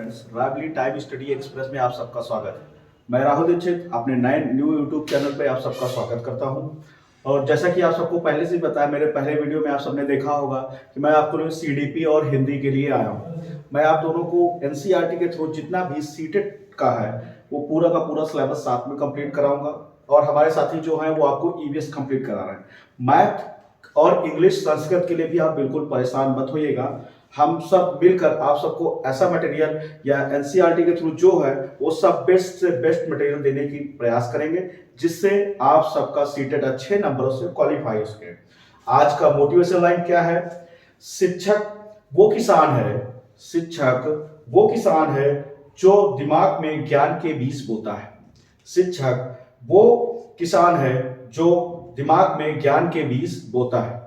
Friends, रावली time study express में आप सबका स्वागत है। मैं राहुल दीक्षित अपने नए न्यू यूट्यूब चैनल पे आप सबका स्वागत करता हूं। और जैसा कि आप सबको पहले से ही बताया, मेरे पहले वीडियो में आप सबने देखा होगा कि मैं आपको सीडीपी और हिंदी के लिए आया हूं। मैं आप दोनों को एनसीईआरटी के थ्रू जितना भी सीटेट का है वो पूरा का पूरा सिलेबस साथ में कंप्लीट कराऊंगा। और हमारे साथी जो हैं वो आपको ईवीएस कंप्लीट करा रहे हैं। मैथ और इंग्लिश संस्कृत के लिए भी आप बिल्कुल परेशान मत होइएगा। हम सब मिलकर आप सबको ऐसा मटेरियल या एनसीईआरटी के थ्रू जो है वो सब बेस्ट से बेस्ट मटेरियल देने की प्रयास करेंगे, जिससे आप सबका सीटेट अच्छे नंबरों से क्वालिफाई हो सके। आज का मोटिवेशन लाइन क्या है? शिक्षक वो किसान है, शिक्षक वो किसान है जो दिमाग में ज्ञान के बीज बोता है। शिक्षक वो किसान है जो दिमाग में ज्ञान के बीज बोता है।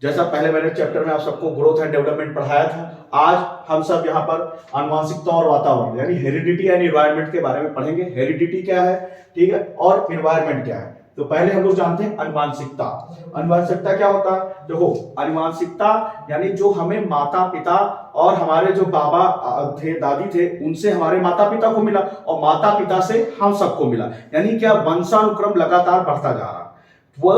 जैसा पहले मैंने चैप्टर में आप सबको ग्रोथ एंड डेवलपमेंट पढ़ाया था, आज हम सब यहाँ पर आनुवंशिकता और वातावरण यानी हेरिडिटी एंड एनवायरनमेंट के बारे में पढ़ेंगे। हेरिडिटी क्या है, ठीक है, और एनवायरनमेंट क्या है। तो पहले हम लोग जानते हैं आनुवंशिकता। आनुवंशिकता क्या होता है? देखो, आनुवंशिकता यानी जो हमें माता पिता और हमारे जो बाबा थे, दादी थे, उनसे हमारे माता पिता को मिला और माता पिता से हम सबको मिला। यानी क्या, वंशानुक्रम लगातार बढ़ता जा रहा, वो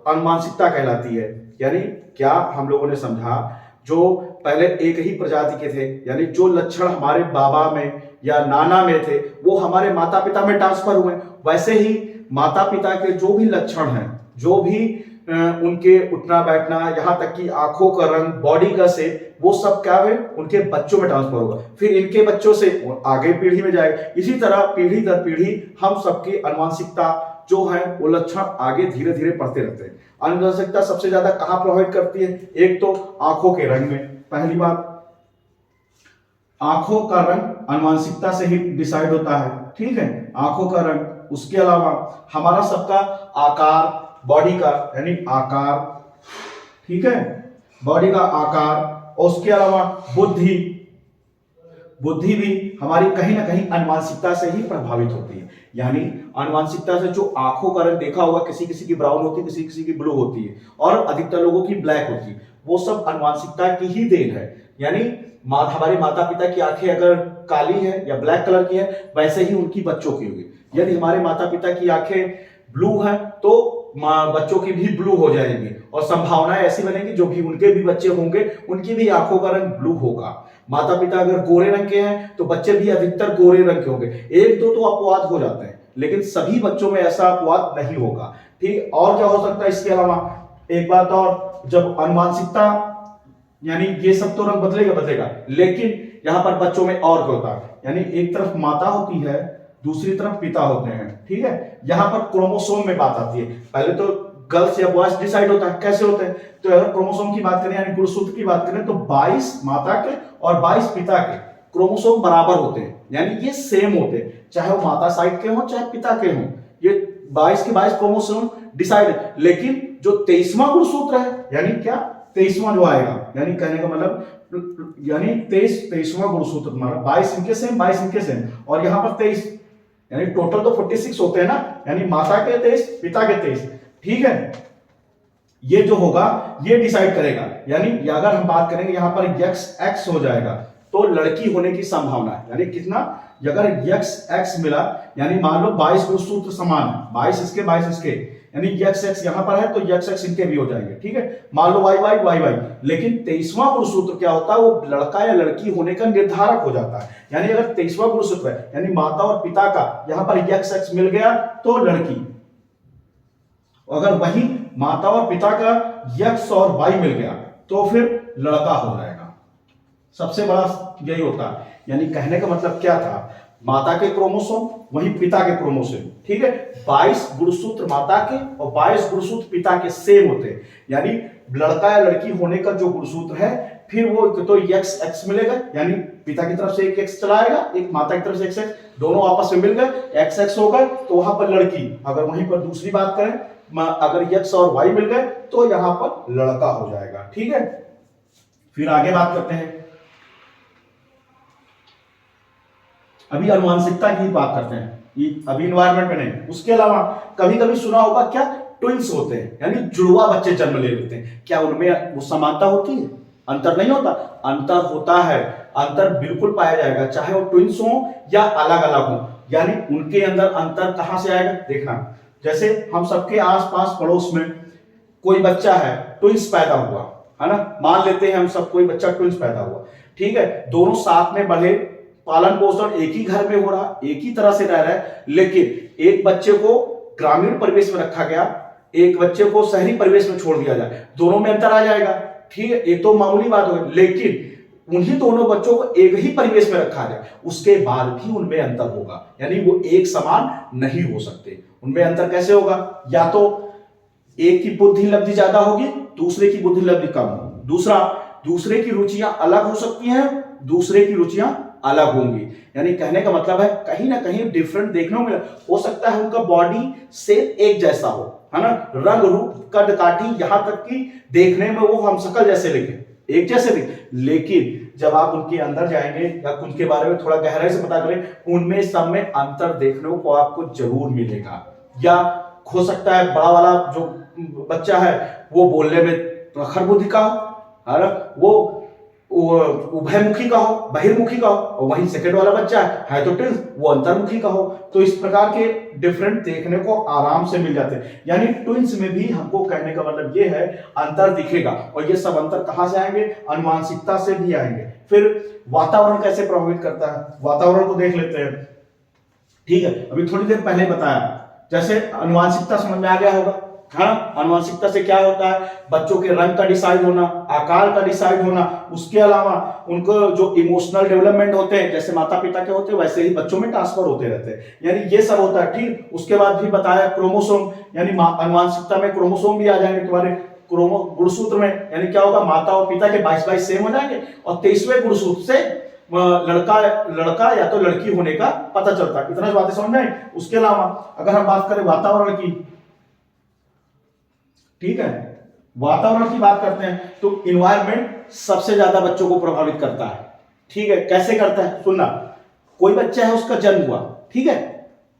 आनुवंशिकता कहलाती है। यानी क्या हम लोगों ने समझा, जो पहले एक ही प्रजाति के थे, यानी जो लक्षण हमारे बाबा में या नाना में थे वो हमारे माता पिता में ट्रांसफर हुए। वैसे ही माता पिता के जो भी लक्षण हैं, जो भी उनके उठना बैठना, यहाँ तक कि आंखों का रंग, बॉडी का शेप, वो सब क्या है उनके बच्चों में ट्रांसफर होगा। फिर इनके बच्चों से आगे पीढ़ी में जाएगा। इसी तरह पीढ़ी दर पीढ़ी हम सबकी आनुवंशिकता जो है वो लक्षण आगे धीरे धीरे बढ़ते रहते हैं। आनुवंशिकता सबसे ज्यादा कहां प्रभावित करती है? एक तो आंखों के रंग में। पहली बात, आंखों का रंग आनुवंशिकता से ही डिसाइड होता है, ठीक है, आंखों का रंग। उसके अलावा हमारा सबका आकार, बॉडी का यानी आकार, ठीक है, बॉडी का आकार। और उसके अलावा बुद्धि, बुद्धि भी हमारी कहीं ना कहीं आनुवंशिकता से ही प्रभावित होती है। यानी आनुवंशिकता से जो आंखों का रंग देखा होगा, किसी किसी की ब्राउन होती है, किसी किसी की ब्लू होती है और अधिकतर लोगों की ब्लैक होती है, वो सब आनुवंशिकता की ही देन है। यानी हमारे माता पिता की आंखें अगर काली है या ब्लैक कलर की है, वैसे ही उनकी बच्चों की होगी। यदि हमारे माता पिता की आंखें ब्लू है तो बच्चों की भी ब्लू हो जाएंगी और संभावनाएं ऐसी बनेगी जो भी उनके भी बच्चे होंगे उनकी भी आंखों का रंग ब्लू होगा। माता पिता अगर गोरे रंग के हैं तो बच्चे भी अधिकतर गोरे रंग के होंगे। एक दो तो अपवाद हो जाते हैं, लेकिन सभी बच्चों में ऐसा अपवाद नहीं होगा, ठीक। और क्या हो सकता है इसके अलावा? एक बात और, जब आनुवंशिकता यानी ये सब तो रंग बदलेगा, लेकिन यहां पर बच्चों में और क्या होता है, यानी एक तरफ माता होती है, दूसरी तरफ पिता होते हैं, ठीक है। यहां पर क्रोमोसोम में बात आती है। पहले तो गर्ल्स या बॉयज डिसाइड होता है, कैसे होते हैं? तो अगर क्रोमोसोम की बात करें यानी गुणसूत्र की बात करें तो 22 माता के और 22 पिता के क्रोमोसोम बराबर होते हैं, यानी ये सेम होते हैं, चाहे वो माता साइड के हो चाहे पिता के हो। ये 22 के 22 क्रोमोसोम डिसाइड है। लेकिन जो 23वां गुणसूत्र है, यानी क्या, 23वां जो आएगा, यानी कहने का मतलब यानी 23वां गुणसूत्र तुम्हारा 22 इनके सेम, 22 इनके सेम, और यहां पर 23, यानी टोटल तो 46 होते हैं ना, यानी माता के 23 पिता के 23, ठीक है। ये जो होगा ये डिसाइड करेगा। यानी अगर हम बात करेंगे यहां पर x हो जाएगा तो लड़की होने की संभावना है। यानी कितना? अगर x मिला, यानी मान लो 22 गुणसूत्र समान है, 22 इसके 22 इसके, यानी x यहां पर है तो x इनके भी हो जाएंगे, ठीक है। मान लो y। लेकिन 23वां गुणसूत्र क्या होता है, वो लड़का या लड़की होने का निर्धारक हो जाता है। यानी अगर 23वां गुणसूत्र है, यानी माता और पिता का यहां पर x मिल गया तो लड़की, अगर वही माता और पिता का x और y मिल गया तो फिर लड़का हो जाएगा। सबसे बड़ा यही होता है। यानी कहने का मतलब क्या था, माता के क्रोमोसोम वही पिता के क्रोमोसोम, ठीक है। 22 गुणसूत्र माता के और 22 गुणसूत्र पिता के सेम होते हैं। यानी लड़का या लड़की होने का जो गुणसूत्र है, फिर वो तो x मिलेगा, यानी पिता की तरफ से एक x चला आएगा, एक माता की तरफ से x, दोनों आपस में मिल गए, x हो गए तो वहां पर लड़की। अगर वहीं पर दूसरी बात करें, अगर x और y मिल गए तो यहां पर लड़का हो जाएगा, ठीक है। फिर आगे बात करते हैं, अभी आनुवंशिकता की बात करते हैं, अभी एनवायरनमेंट में नहीं। उसके अलावा कभी कभी सुना होगा क्या, ट्विंस होते हैं, यानी जुड़वा बच्चे जन्म ले लेते हैं। क्या उनमें वो समानता होती है? अंतर नहीं होता? अंतर होता है। अंतर बिल्कुल पाया जाएगा, चाहे वो ट्विंस हो या अलग अलग हो। यानी उनके अंदर अंतर कहां से आएगा देखना, जैसे हम सबके आसपास पड़ोस में कोई बच्चा है, ट्विंस पैदा हुआ है ना, मान लेते हैं हम सब कोई बच्चा ट्विंस पैदा हुआ, ठीक है, दोनों साथ में बढ़े, पालन पोषण एक ही घर में हो रहा, एक ही तरह से रह रहा है, लेकिन एक बच्चे को ग्रामीण परिवेश में रखा गया, एक बच्चे को शहरी परिवेश में छोड़ दिया जाए, दोनों में अंतर आ जाएगा, ठीक है, ये तो मामूली बात हो। लेकिन उन्हीं दोनों बच्चों को एक ही परिवेश में रखा जाए, उसके बाद भी उनमें अंतर होगा, यानी वो एक समान नहीं हो सकते। उनमें अंतर कैसे होगा, या तो एक की बुद्धि लब्धि ज्यादा होगी, दूसरे की बुद्धि लब्धि कम होगी, दूसरा दूसरे की रुचियां अलग हो सकती हैं, दूसरे की रुचियां अलग होंगी। यानी कहने का मतलब है कहीं ना कहीं डिफरेंट देखने को मिला, हो सकता है उनका बॉडी सेम एक जैसा हो, है ना, रंग रूप कद काठी यहां तक कि देखने में वो हम शकल जैसे दिखे, एक जैसे दिखे, लेकिन जब आप उनके अंदर जाएंगे या उनके बारे में थोड़ा गहराई से पता करें, उनमें सब में अंतर देखने को आपको जरूर मिलेगा। या हो सकता है बड़ा वाला जो बच्चा है वो बोलने में प्रखर बुद्धि का हो, है ना, वो उभयमुखी का हो, बहिर्मुखी का हो, और वहीं सेकंड वाला बच्चा है तो ट्विंस, वो अंतर्मुखी का हो। तो इस प्रकार के डिफरेंट देखने को आराम से मिल जाते हैं। यानी ट्विंस में भी हमको कहने का मतलब ये है अंतर दिखेगा, और ये सब अंतर कहां से आएंगे, अनुवांशिकता से भी आएंगे। फिर वातावरण कैसे प्रभावित करता है, वातावरण को देख लेते हैं, ठीक है, अभी थोड़ी देर पहले बताया, जैसे अनुवांशिकता समझ में आ गया होगा, हाँ, अनुवांशिकता से क्या होता है, बच्चों के रंग का डिसाइड होना, आकार का डिसाइड होना, उसके अलावा उनको जो इमोशनल डेवलपमेंट होते हैं जैसे माता पिता के होते हैं वैसे ही बच्चों में ट्रांसफर होते रहते हैं, यानी ये सब होता है, ठीक। उसके बाद भी बताया क्रोमोसोम, यानी अनुवांशिकता में क्रोमोसोम भी आ जाएंगे तुम्हारे गुणसूत्र में, यानी क्या होगा, माता और पिता के 22 सेम हो जाएंगे, और 23वें गुणसूत्र से लड़का या तो लड़की होने का पता चलता है। इतना बातें समझ में आई। उसके अलावा अगर हम बात करें वातावरण की, ठीक है, वातावरण की बात करते हैं तो इन्वायरमेंट सबसे ज्यादा बच्चों को प्रभावित करता है, ठीक है। कैसे करता है सुनना, कोई बच्चा है उसका जन्म हुआ, ठीक है,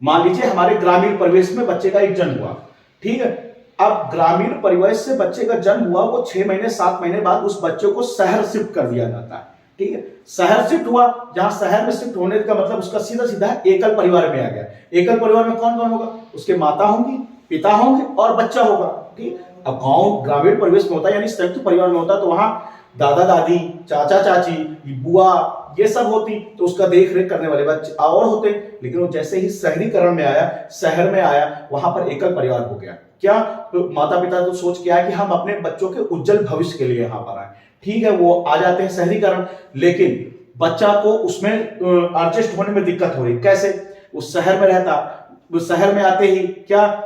मान लीजिए हमारे ग्रामीण परिवेश में बच्चे का एक जन्म हुआ, ठीक है, अब ग्रामीण परिवेश से बच्चे का जन्म हुआ, वो 6 महीने 7 महीने बाद उस बच्चे को शहर शिफ्ट कर दिया जाता है, ठीक है, शहर शिफ्ट हुआ, जहां शहर में शिफ्ट होने का मतलब उसका सीधा सीधा एकल परिवार में आ गया। एकल परिवार में कौन कौन होगा, उसके माता होंगी, पिता होंगे और बच्चा होगा, ठीक। अब गांव ग्रामीण परिवेश में होता है, यानी संयुक्त परिवार में होता है, तो वहां दादा दादी, चाचा चाची, बुआ, ये सब होती, तो उसका देख रेख करने वाले बच्चे और होते। लेकिन वो जैसे ही शहरीकरण में आया, शहर में आया, वहां पर एकल परिवार हो गया। क्या, तो माता पिता तो सोच के आया कि हम अपने बच्चों के उज्जवल भविष्य के लिए यहाँ पर आए, ठीक है, वो आ जाते हैं शहरीकरण, लेकिन बच्चा को उसमें एडजस्ट होने में दिक्कत हो रही। कैसे, वो शहर में रहता, वो शहर में आते ही क्या,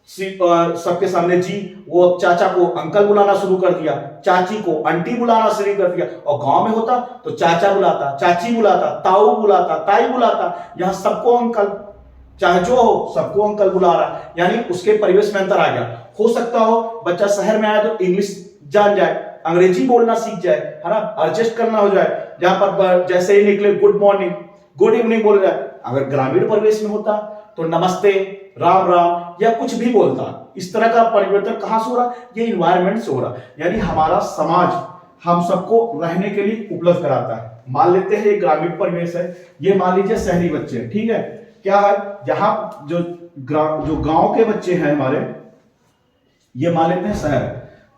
सबके सामने जी, वो चाचा को अंकल बुलाना शुरू कर दिया, चाची को आंटी बुलाना शुरू कर दिया, और गांव में होता तो चाचा बुलाता, चाची बुलाता, ताऊ बुलाता, ताई बुलाता, यहां सबको अंकल, चाहे जो हो सबको अंकल बुला रहा, यानी उसके परिवेश में अंतर आ गया। हो सकता हो बच्चा शहर में आया तो इंग्लिश जान जाए, अंग्रेजी बोलना सीख जाए, है ना, एडजस्ट करना हो जाए, जहां पर जैसे ही निकले गुड मॉर्निंग गुड इवनिंग बोल रहा है। अगर ग्रामीण परिवेश में होता तो नमस्ते, राम राम या कुछ भी बोलता। इस तरह का परिवर्तन कहां से हो रहा, ये इन्वायरमेंट से हो रहा, यानी हमारा समाज हम सबको रहने के लिए उपलब्ध कराता है। मान लेते हैं ये ग्रामीण परिवेश है, ये मान लीजिए शहरी बच्चे हैं, ठीक है, क्या है, जहां जो गांव के बच्चे हैं हमारे, ये मान लेते हैं शहर,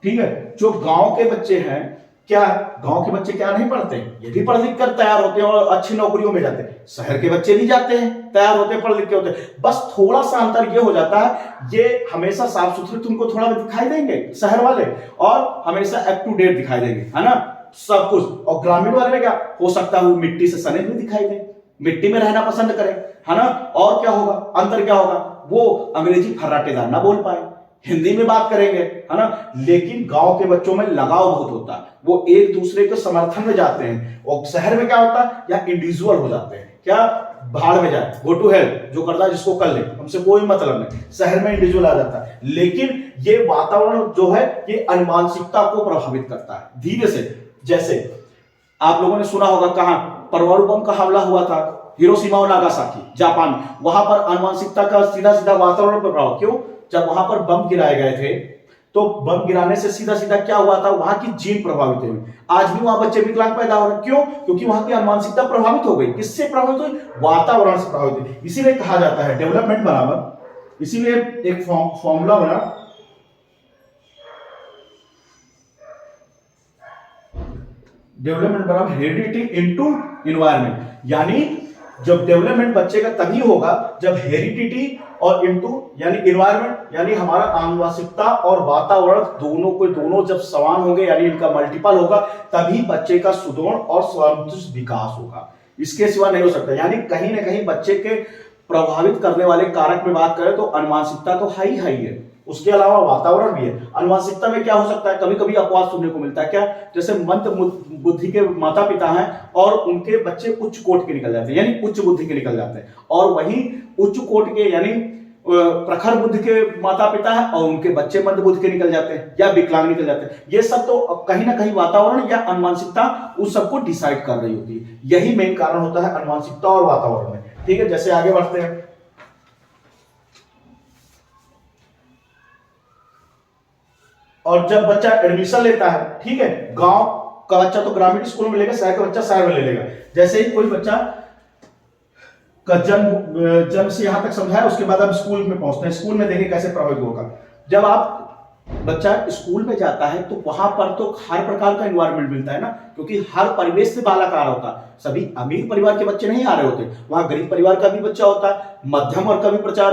ठीक है, जो गांव के बच्चे हैं, क्या गांव के बच्चे क्या नहीं पढ़ते, ये भी पढ़ लिख कर तैयार होते हैं और अच्छी नौकरियों में जाते हैं। शहर के बच्चे भी जाते हैं, तैयार होते हैं, पढ़ लिख के होते हैं, बस थोड़ा सा अंतर ये हो जाता है, ये हमेशा साफ सुथरे तुमको थोड़ा दिखाई देंगे शहर वाले, और हमेशा अप टू डेट दिखाई देंगे, है ना, सब कुछ। और ग्रामीण वाले में क्या हो सकता है, वो मिट्टी से सने हुए दिखाई दे, मिट्टी में रहना पसंद करें, है ना। और क्या होगा, अंतर क्या होगा, वो अंग्रेजी फर्राटेदार ना बोल पाए, हिंदी में बात करेंगे, है ना। लेकिन गांव के बच्चों में लगाव बहुत होता है, वो एक दूसरे के समर्थन में जाते हैं। और शहर में क्या होता है, या इंडिविजुअल हो जाते हैं, क्या भाड़ में जाए, गो टू हेल, जो करता है जिसको कर ले, हमसे कोई मतलब नहीं। शहर में इंडिविजुअल आ जाता है। लेकिन ये वातावरण जो है ये अनुवांशिकता को प्रभावित करता है धीरे से। जैसे आप लोगों ने सुना होगा, कहां परमाणु बम का हमला हुआ था, हिरोशिमा और नागासाकी, जापान, वहां पर अनुवांशिकता का सीधा सीधा वातावरण पर प्रभाव। क्यों, जब वहां पर बम गिराए गए थे तो बम गिराने से सीधा सीधा क्या हुआ था, वहां की जीन प्रभावित हुई। आज भी वहां बच्चे विकलांग पैदा हो रहे हैं, क्यों? क्योंकि वहां की मानसिकता प्रभावित हो गई। किससे प्रभावित हुई? वातावरण से प्रभावित हुई। इसीलिए कहा जाता है डेवलपमेंट बराबर, इसीलिए एक फॉर्मूला बना, डेवलपमेंट बराबर हेरिडिटी इनटू एनवायरनमेंट। यानी जब डेवलपमेंट बच्चे का तभी होगा जब हेरिडिटी और इनटू यानी एनवायरनमेंट यानी हमारा आनुवंशिकता और वातावरण दोनों जब समान होंगे यानी इनका मल्टीपल होगा, तभी बच्चे का सुदृढ़ और समुचित विकास होगा। इसके सिवा नहीं हो सकता। यानी कहीं ना कहीं बच्चे के प्रभावित करने वाले कारक में बात करें तो अनुवांशिकता तो हाई है, उसके अलावा वातावरण भी है। अनुवांशिकता में क्या हो सकता है, कभी कभी अपवाद सुनने को मिलता है। क्या? जैसे मंद बुद्धि के माता पिता हैं और उनके बच्चे उच्च कोटि के निकल जाते हैं, यानी उच्च बुद्धि के निकल जाते हैं, और वहीं उच्च कोटि के यानी प्रखर बुद्धि के माता पिता है और उनके बच्चे मंद बुद्धि के निकल जाते हैं या विकलांग निकल जाते हैं। ये सब तो कहीं ना कहीं वातावरण या अनुवांशिकता उस सबको डिसाइड कर रही होती है। यही मेन कारण होता है अनुवांशिकता और वातावरण में। ठीक है, जैसे आगे बढ़ते हैं। और जब बच्चा एडमिशन लेता है, ठीक है, गांव का बच्चा तो ग्रामीण स्कूल में लेगा, शहर का बच्चा शहर में ले लेगा। जैसे ही कोई बच्चा का जन्म से यहां तक समझाया, उसके बाद आप स्कूल में पहुंचते हैं। स्कूल में देखिए कैसे प्रभावित होगा। जब आप बच्चा स्कूल में जाता है तो वहां पर तो हर प्रकार का एनवायरनमेंट मिलता है ना, क्योंकि हर परिवेश से बालक आ रहा होता है। सभी अमीर परिवार के बच्चे नहीं आ रहे होते, वहां गरीब परिवार का भी बच्चा होता है, मध्यम वर्ग का भी बच्चा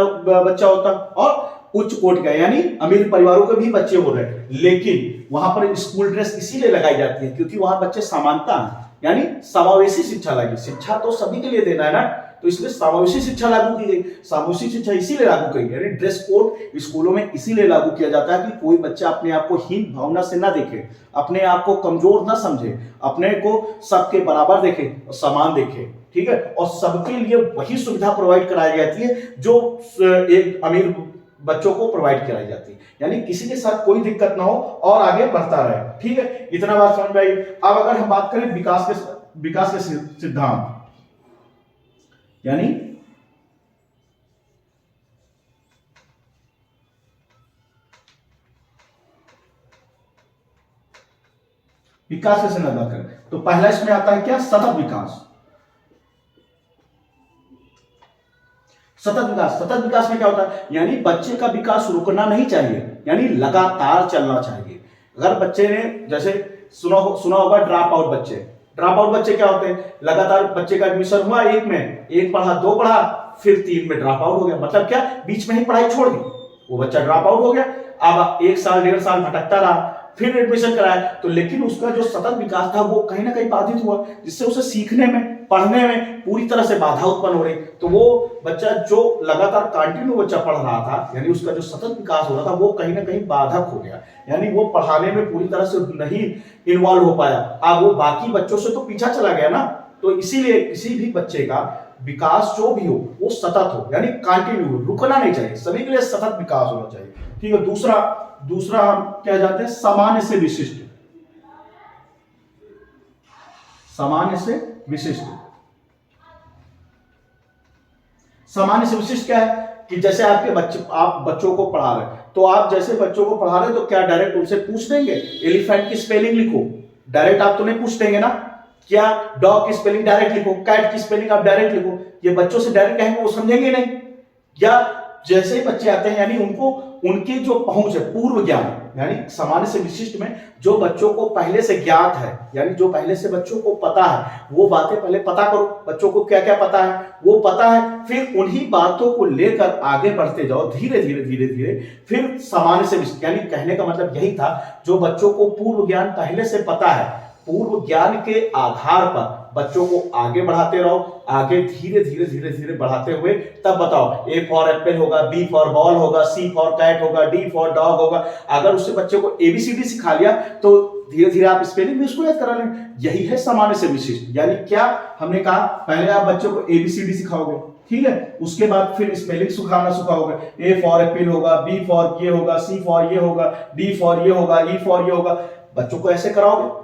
होता है, और उच्च कोटि का यानी अमीर परिवारों के भी बच्चे हो रहे हैं। लेकिन वहां पर स्कूल ड्रेस इसीलिए लगाई जाती है क्योंकि वहां बच्चे समानता है, यानी समावेशी शिक्षा लगी। शिक्षा तो सभी के लिए देना है ना, तो इसलिए समावेशी शिक्षा लागू की गई। समावेशी शिक्षा इसीलिए लागू की गई, यानी ड्रेस कोड स्कूलों में इसीलिए लागू किया जाता है कि कोई बच्चा अपने आप को हीन भावना से ना देखे, अपने आप को कमजोर ना समझे, अपने को सबके बराबर देखे और समान देखे। ठीक है, और सबके लिए वही सुविधा प्रोवाइड कराई जाती है जो एक अमीर बच्चों को प्रोवाइड कराई जाती है, यानी किसी के साथ कोई दिक्कत ना हो और आगे बढ़ता रहे। ठीक है, इतना बात समझ में आई। अब अगर हम बात करें विकास के सिद्धांत, यानी विकास के सिद्धांत बात करें तो पहला इसमें आता है क्या, सतत विकास। सतत विकास में क्या होता है, यानी बच्चे का विकास रुकना नहीं चाहिए, यानी लगातार चलना चाहिए। अगर बच्चे ने जैसे सुना होगा ड्रॉप आउट बच्चे क्या होते हैं, लगातार बच्चे का एडमिशन हुआ एक पढ़ा, 2 पढ़ा, फिर 3 में ड्रॉप आउट हो गया। मतलब क्या, बीच में ही पढ़ाई छोड़ दी, वो बच्चा ड्रॉप आउट हो गया। अब 1 साल 1.5 साल भटकता रहा, फिर एडमिशन कराया, तो लेकिन उसका जो सतत विकास था वो कहीं ना कहीं बाधित हुआ, जिससे उसे सीखने में, पढ़ने में पूरी तरह से बाधा उत्पन्न हो रही। तो वो बच्चा जो लगातार कंटिन्यू बच्चा पढ़ रहा था, यानी उसका जो सतत विकास हो रहा था वो कहीं ना कहीं बाधक हो गया, यानी वो पढ़ाने में पूरी तरह से नहीं इन्वॉल्व हो पाया। अब वो बाकी बच्चों से तो पीछा चला गया ना। तो इसीलिए किसी भी बच्चे का विकास जो भी हो वो सतत हो, यानी कंटिन्यू हो, रुकना नहीं चाहिए। सभी के लिए सतत विकास होना चाहिए। ठीक है, दूसरा हम क्या जानते हैं, सामान्य से विशिष्ट। सामान्य से विशिष्ट क्या है कि जैसे आप बच्चों को पढ़ा रहे हैं, तो आप जैसे बच्चों को पढ़ा रहे हैं तो क्या डायरेक्ट उनसे पूछ देंगे एलिफेंट की स्पेलिंग लिखो, डायरेक्ट आप तो नहीं पूछ देंगे ना। क्या डॉग की स्पेलिंग डायरेक्ट लिखो, कैट की स्पेलिंग आप डायरेक्ट लिखो, ये बच्चों से डायरेक्ट कहेंगे वो समझेंगे नहीं। या जैसे ही बच्चे आते हैं, यानी उनको उनकी जो पहुंच है पूर्व ज्ञान, यानी सामान्य से विशिष्ट में जो बच्चों को पहले से ज्ञात है, यानी जो पहले से बच्चों को पता है वो बातें पहले पता करो, बच्चों को क्या क्या पता है वो पता है, फिर उन्हीं बातों को लेकर आगे बढ़ते जाओ धीरे धीरे। फिर सामान्य से विशिष्ट, यानी कहने का मतलब यही था, जो बच्चों को पूर्व ज्ञान पहले से पता है, पूर्व ज्ञान के आधार पर बच्चों को आगे बढ़ाते रहो, आगे धीरे बढ़ाते हुए तब बताओ ए फॉर एप्पल होगा, बी फॉर बॉल होगा, सी फॉर कैट होगा, डी फॉर डॉग होगा। अगर उससे बच्चे को एबीसीडी सिखा लिया तो धीरे आप स्पेलिंग भी उसको याद करा लेंगे। यही है सामान्य से विशिष्ट, यानी क्या हमने कहा, पहले आप बच्चों को एबीसीडी सिखाओगे, ठीक है, उसके बाद फिर स्पेलिंग सिखाओगे, ए फॉर एप्पल होगा, बी फॉर ये होगा, सी फॉर ये होगा, डी फॉर ये होगा, ई फॉर ये होगा, बच्चों को ऐसे कराओगे।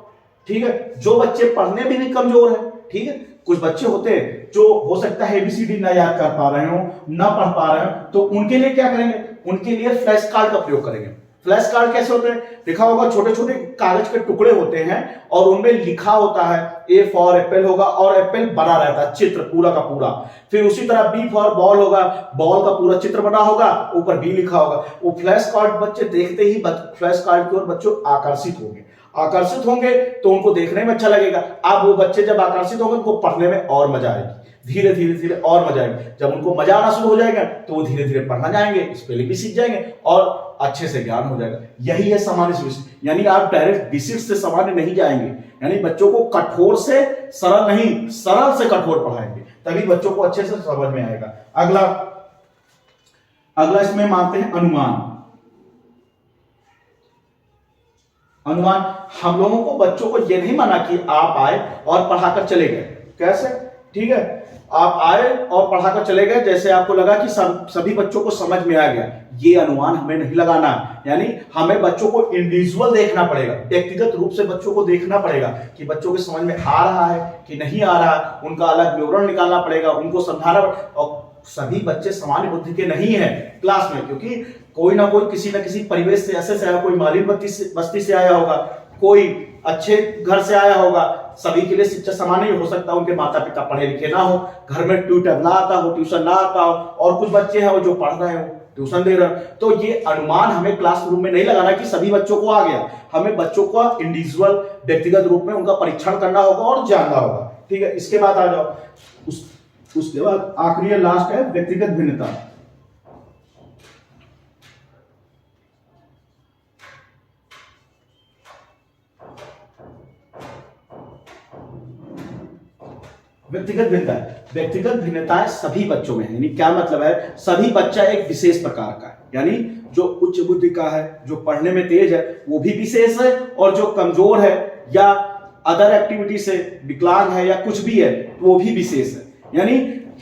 ठीक है, जो बच्चे पढ़ने में भी कमजोर है, ठीक है, कुछ बच्चे होते हैं जो हो सकता है एबीसीडी ना याद कर पा रहे हो, ना पढ़ पा रहे हो, तो उनके लिए क्या करेंगे, उनके लिए फ्लैश कार्ड का प्रयोग करेंगे। फ्लैश कार्ड कैसे होते हैं? देखा होगा छोटे छोटे कागज के टुकड़े होते हैं और उनमें लिखा होता है ए फॉर एप्पल होगा और एप्पल बना रहता है चित्र पूरा का पूरा। फिर उसी तरह बी फॉर बॉल होगा, बॉल का पूरा चित्र बना होगा, ऊपर बी लिखा होगा। वो फ्लैश कार्ड बच्चे देखते ही फ्लैश कार्ड की ओर बच्चों आकर्षित होंगे तो उनको देखने में अच्छा लगेगा। अब वो बच्चे जब आकर्षित होंगे उनको पढ़ने में और मजा आएगी, धीरे धीरे और मजा आएगी। जब उनको मजा आना शुरू हो जाएगा तो वो धीरे धीरे पढ़ना जाएंगे, स्पेलिंग भी सीख जाएंगे और अच्छे से ज्ञान हो जाएगा। यही है सामान्य से विशिष्ट, यानी आप डायरेक्ट विशिष्ट से सामान्य नहीं जाएंगे, यानी बच्चों को कठोर से सरल नहीं, सरल से कठोर पढ़ाएंगे, तभी बच्चों को अच्छे से समझ में आएगा। अगला इसमें मानते हैं अनुमान। हम लोगों को बच्चों को यह नहीं माना कि आप आए और पढ़ाकर चले गए। कैसे? ठीक है, आप आए और पढ़ाकर चले गए, जैसे आपको लगा कि सभी बच्चों को समझ में आ गया, ये अनुमान हमें नहीं लगाना। यानी हमें बच्चों को इंडिविजुअल देखना पड़ेगा, व्यक्तिगत रूप से बच्चों को देखना पड़ेगा कि बच्चों के समझ में आ रहा है कि नहीं आ रहा है, उनका अलग विवरण निकालना पड़ेगा, उनको समझाना। और सभी बच्चे सामान्य बुद्धि के नहीं है क्लास में, क्योंकि कोई ना कोई किसी न किसी परिवेश से ऐसे आया, कोई मालिन बस्ती से आया होगा, कोई अच्छे घर से आया होगा। सभी के लिए शिक्षा समान नहीं हो सकता, उनके माता पिता पढ़े लिखे ना हो, घर में ट्यूटर ना आता हो, ट्यूशन ना आता हो, और कुछ बच्चे हैं वो जो पढ़ रहे हो, ट्यूशन दे रहे हो। तो ये अनुमान हमें क्लासरूम में नहीं लगाना कि सभी बच्चों को आ गया। हमें बच्चों को इंडिविजुअल व्यक्तिगत रूप में उनका परीक्षण करना होगा और जानना होगा। ठीक है, इसके बाद आ जाओ, उसके बाद आखिरी लास्ट है व्यक्तिगत भिन्नता। व्यक्तिगत भिन्नताएं सभी बच्चों में है। यानी क्या मतलब है? सभी बच्चा एक विशेष प्रकार का है, यानी जो उच्च बुद्धि का है, जो पढ़ने में तेज है, वो भी विशेष है, और जो कमजोर है या अदर एक्टिविटी से विकलांग है या कुछ भी है, वो भी विशेष है। यानी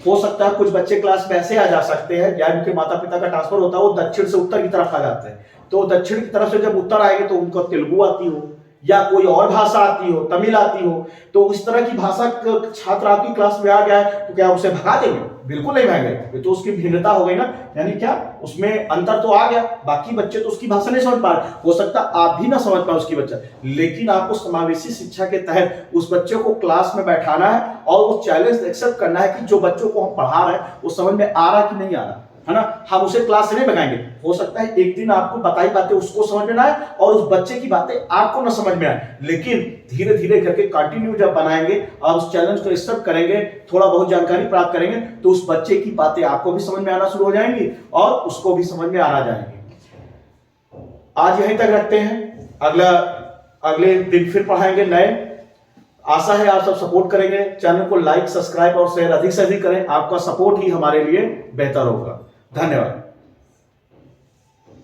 हो सकता है कुछ बच्चे क्लास में ऐसे आ जा सकते हैं, या उनके माता पिता का ट्रांसफर होता है, वो दक्षिण से उत्तर की तरफ आ जाते हैं, तो दक्षिण की तरफ से जब उत्तर आएंगे तो उनको तेलुगु आती हो या कोई और भाषा आती हो, तमिल आती हो, तो इस तरह की भाषा छात्र आपकी क्लास में आ गया है तो क्या उसे भगा देंगे? बिल्कुल नहीं भगाएंगे, तो उसकी भिन्नता हो गई ना। यानी क्या, उसमें अंतर तो आ गया, बाकी बच्चे तो उसकी भाषा नहीं समझ पा रहे, हो सकता आप भी ना समझ पाए उसकी बच्चा, लेकिन आपको समावेशी शिक्षा के तहत उस बच्चे को क्लास में बैठाना है और वो चैलेंज एक्सेप्ट करना है कि जो बच्चों को हम पढ़ा रहे हैं वो समझ में आ रहा कि नहीं आ रहा है ना। हम उसे क्लास से नहीं भगाएंगे, हो सकता है एक दिन आपको बताई बातें उसको समझ में आए और उस बच्चे की बातें आपको ना समझ में आए, लेकिन धीरे धीरे करके कंटिन्यू जब बनाएंगे और उस चैलेंज को एक्सेप्ट करेंगे, थोड़ा बहुत जानकारी प्राप्त करेंगे, तो उस बच्चे की बातें आपको भी समझ में आना शुरू हो जाएंगी और उसको भी समझ में आना जाएंगी। आज यहीं तक रखते हैं, अगले दिन फिर पढ़ाएंगे नए। आशा है आप सब सपोर्ट करेंगे, चैनल को लाइक, सब्सक्राइब और शेयर अधिक से अधिक करें। आपका सपोर्ट ही हमारे लिए बेहतर होगा। धन्यवाद।